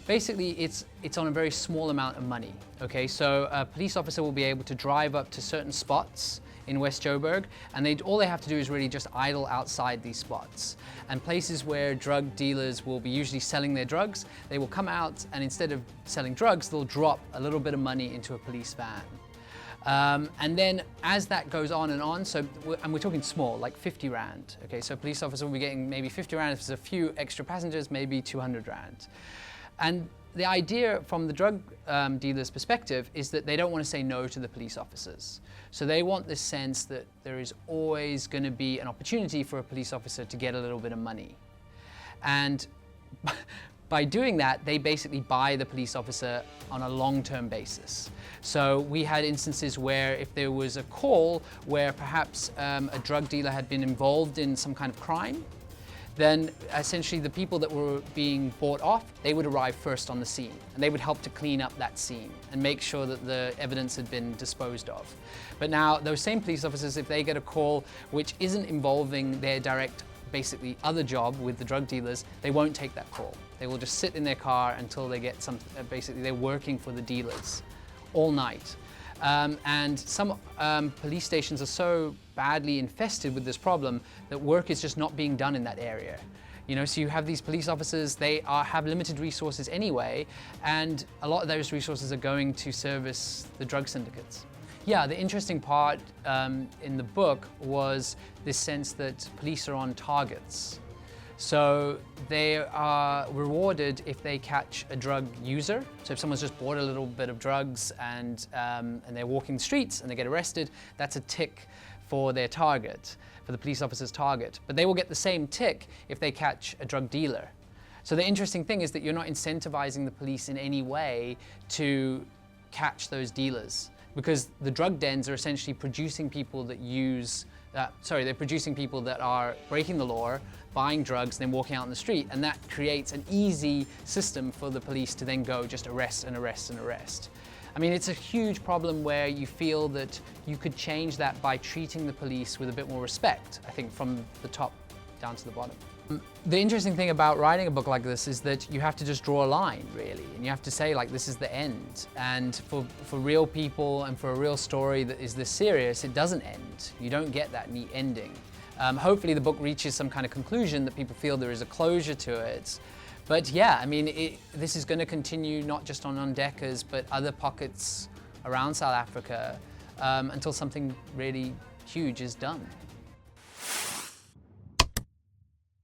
Basically, it's on a very small amount of money, okay? So a police officer will be able to drive up to certain spots in West Joburg, and all they have to do is really just idle outside these spots. And places where drug dealers will be usually selling their drugs, they will come out and instead of selling drugs, they'll drop a little bit of money into a police van. And then as that goes on, and we're talking small, like 50 Rand, okay? So a police officer will be getting maybe 50 Rand if there's a few extra passengers, maybe 200 Rand. And the idea from the drug dealer's perspective is that they don't want to say no to the police officers. So they want this sense that there is always going to be an opportunity for a police officer to get a little bit of money. And by doing that, they basically buy the police officer on a long-term basis. So we had instances where if there was a call where perhaps a drug dealer had been involved in some kind of crime, then essentially the people that were being bought off, they would arrive first on the scene, and they would help to clean up that scene and make sure that the evidence had been disposed of. But now those same police officers, if they get a call which isn't involving their direct, basically other job with the drug dealers, they won't take that call. They will just sit in their car until they get basically they're working for the dealers all night. And some police stations are so badly infested with this problem that work is just not being done in that area. You know, so you have these police officers, they have limited resources anyway, and a lot of those resources are going to service the drug syndicates. Yeah, the interesting part in the book was this sense that police are on targets. So they are rewarded if they catch a drug user. So if someone's just bought a little bit of drugs and they're walking the streets and they get arrested, that's a tick for their target, for the police officer's target. But they will get the same tick if they catch a drug dealer. So the interesting thing is that you're not incentivizing the police in any way to catch those dealers, because the drug dens are essentially producing people that they're producing people that are breaking the law, buying drugs, then walking out on the street, and that creates an easy system for the police to then go just arrest and arrest and arrest. I mean, it's a huge problem where you feel that you could change that by treating the police with a bit more respect, I think, from the top down to the bottom. The interesting thing about writing a book like this is that you have to just draw a line, really, and you have to say, like, this is the end. And for real people and for a real story that is this serious, it doesn't end. You don't get that neat ending. Hopefully the book reaches some kind of conclusion that people feel there is a closure to it. But yeah, I mean, this is going to continue not just on Ondeckers, but other pockets around South Africa until something really huge is done.